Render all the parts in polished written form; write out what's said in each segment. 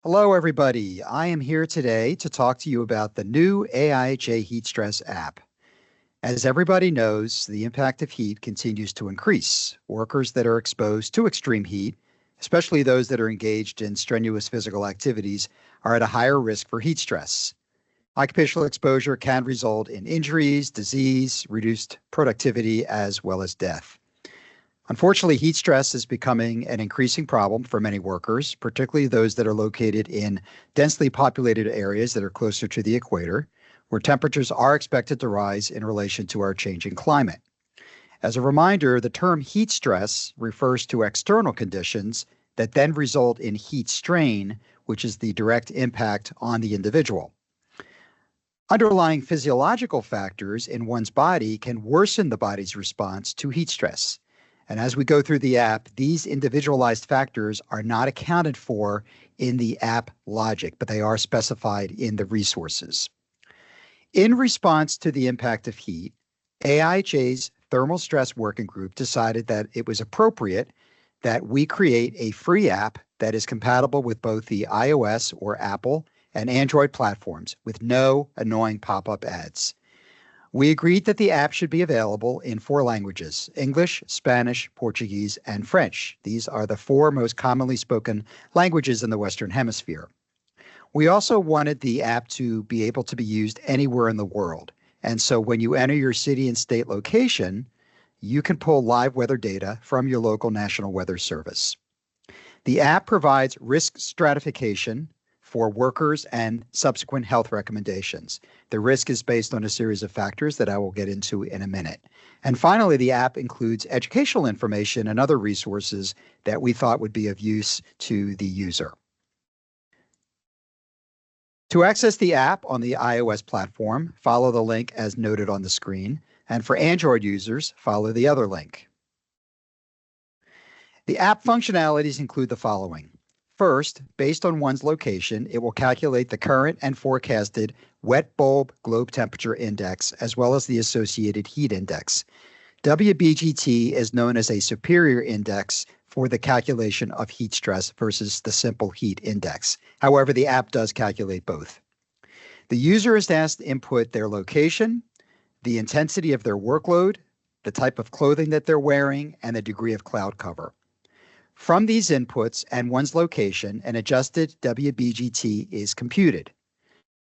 Hello, everybody. I am here today to talk to you about the new AIHA Heat Stress app. As everybody knows, the impact of heat continues to increase. Workers that are exposed to extreme heat, especially those that are engaged in strenuous physical activities, are at a higher risk for heat stress. Occupational exposure can result in injuries, disease, reduced productivity, as well as death. Unfortunately, heat stress is becoming an increasing problem for many workers, particularly those that are located in densely populated areas that are closer to the equator, where temperatures are expected to rise in relation to our changing climate. As a reminder, the term heat stress refers to external conditions that then result in heat strain, which is the direct impact on the individual. Underlying physiological factors in one's body can worsen the body's response to heat stress. And as we go through the app, these individualized factors are not accounted for in the app logic, but they are specified in the resources. In response to the impact of heat, AIHA's Thermal Stress Working Group decided that it was appropriate that we create a free app that is compatible with both the iOS or Apple and Android platforms with no annoying pop-up ads. We agreed that the app should be available in 4 languages: English, Spanish, Portuguese, and French. These are the 4 most commonly spoken languages in the Western Hemisphere. We also wanted the app to be able to be used anywhere in the world. And so when you enter your city and state location, you can pull live weather data from your local National Weather Service. The app provides risk stratification for workers and subsequent health recommendations. The risk is based on a series of factors that I will get into in a minute. And finally, the app includes educational information and other resources that we thought would be of use to the user. To access the app on the iOS platform, follow the link as noted on the screen. And for Android users, follow the other link. The app functionalities include the following. First, based on one's location, it will calculate the current and forecasted wet bulb globe temperature index, as well as the associated heat index. WBGT is known as a superior index for the calculation of heat stress versus the simple heat index. However, the app does calculate both. The user is asked to input their location, the intensity of their workload, the type of clothing that they're wearing, and the degree of cloud cover. From these inputs and one's location, an adjusted WBGT is computed.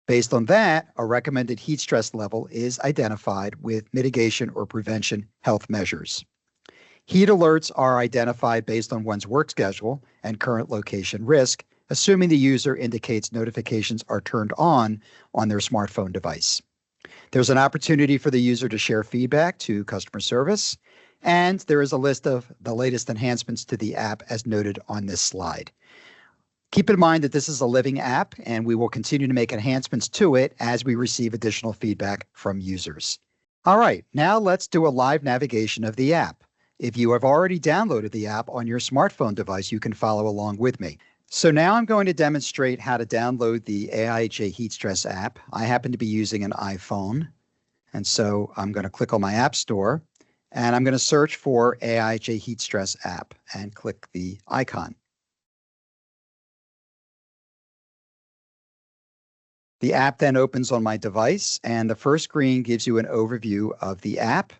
Based on that, a recommended heat stress level is identified with mitigation or prevention health measures. Heat alerts are identified based on one's work schedule and current location risk, assuming the user indicates notifications are turned on their smartphone device. There's an opportunity for the user to share feedback to customer service, and there is a list of the latest enhancements to the app as noted on this slide. Keep in mind that this is a living app, and we will continue to make enhancements to it as we receive additional feedback from users. All right, now let's do a live navigation of the app. If you have already downloaded the app on your smartphone device, you can follow along with me. So now I'm going to demonstrate how to download the AIHA Heat Stress app. I happen to be using an iPhone, and so I'm going to click on my App Store. And I'm going to search for AIHA Heat Stress app and click the icon. The app then opens on my device, and the first screen gives you an overview of the app.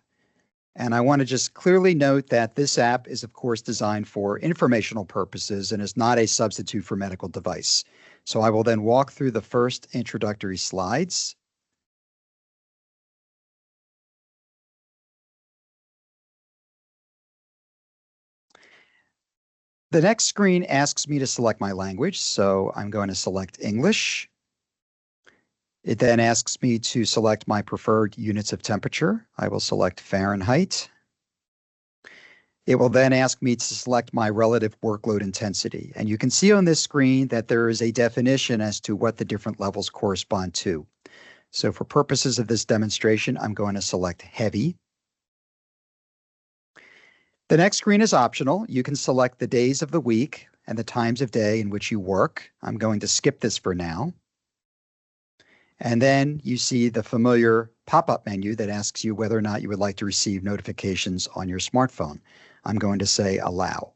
And I want to just clearly note that this app is, of course, designed for informational purposes and is not a substitute for medical device. So I will then walk through the first introductory slides. The next screen asks me to select my language, so I'm going to select English. It then asks me to select my preferred units of temperature. I will select Fahrenheit. It will then ask me to select my relative workload intensity. And you can see on this screen that there is a definition as to what the different levels correspond to. So for purposes of this demonstration, I'm going to select heavy. The next screen is optional. You can select the days of the week and the times of day in which you work. I'm going to skip this for now. And then you see the familiar pop-up menu that asks you whether or not you would like to receive notifications on your smartphone. I'm going to say allow.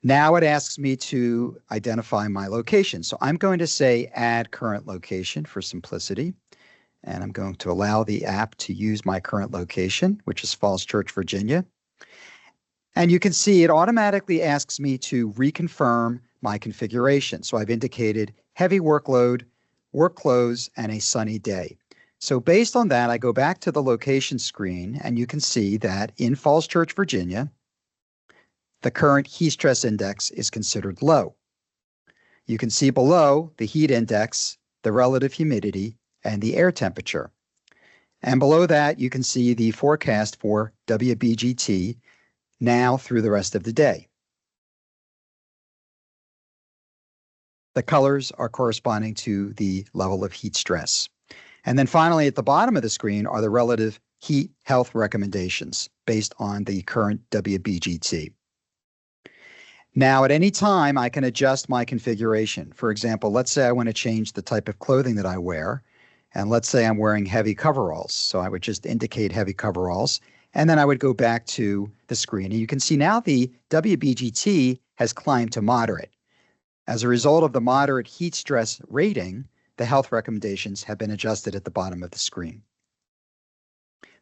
Now it asks me to identify my location. So I'm going to say add current location for simplicity. And I'm going to allow the app to use my current location, which is Falls Church, Virginia. And you can see it automatically asks me to reconfirm my configuration. So I've indicated heavy workload, work clothes, and a sunny day. So based on that, I go back to the location screen, and you can see that in Falls Church, Virginia, the current heat stress index is considered low. You can see below the heat index, the relative humidity, and the air temperature. And below that, you can see the forecast for WBGT now through the rest of the day. The colors are corresponding to the level of heat stress. And then finally, at the bottom of the screen are the relative heat health recommendations based on the current WBGT. Now, at any time, I can adjust my configuration. For example, let's say I want to change the type of clothing that I wear. And let's say I'm wearing heavy coveralls. So I would just indicate heavy coveralls. And then I would go back to the screen. And you can see now the WBGT has climbed to moderate. As a result of the moderate heat stress rating, the health recommendations have been adjusted at the bottom of the screen.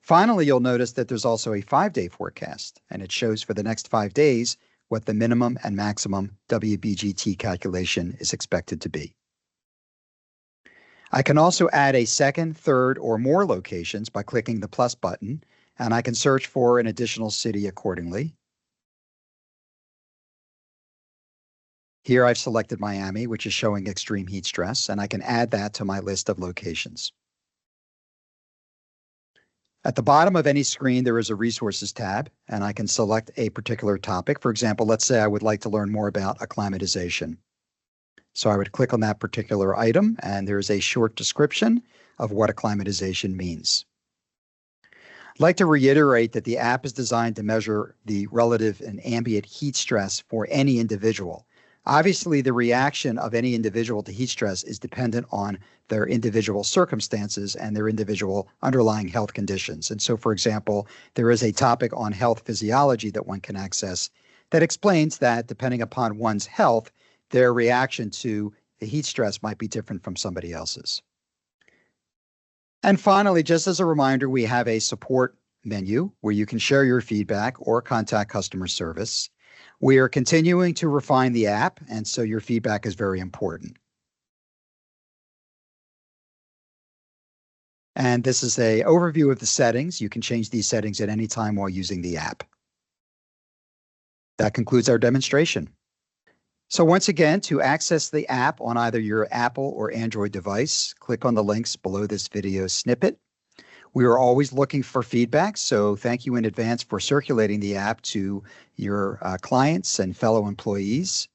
Finally, you'll notice that there's also a 5-day forecast, and it shows for the next 5 days what the minimum and maximum WBGT calculation is expected to be. I can also add a second, third, or more locations by clicking the plus button, and I can search for an additional city accordingly. Here I've selected Miami, which is showing extreme heat stress, and I can add that to my list of locations. At the bottom of any screen, there is a Resources tab, and I can select a particular topic. For example, let's say I would like to learn more about acclimatization. So I would click on that particular item, and there's a short description of what acclimatization means. I'd like to reiterate that the app is designed to measure the relative and ambient heat stress for any individual. Obviously, the reaction of any individual to heat stress is dependent on their individual circumstances and their individual underlying health conditions. And so, for example, there is a topic on health physiology that one can access that explains that depending upon one's health, their reaction to the heat stress might be different from somebody else's. And finally, just as a reminder, we have a support menu where you can share your feedback or contact customer service. We are continuing to refine the app, and so your feedback is very important. And this is an overview of the settings. You can change these settings at any time while using the app. That concludes our demonstration. So once again, to access the app on either your Apple or Android device, click on the links below this video snippet. We are always looking for feedback, so thank you in advance for circulating the app to your clients and fellow employees.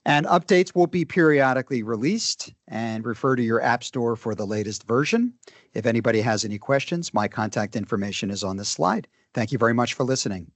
And updates will be periodically released, and refer to your app store for the latest version. If anybody has any questions, my contact information is on this slide. Thank you very much for listening.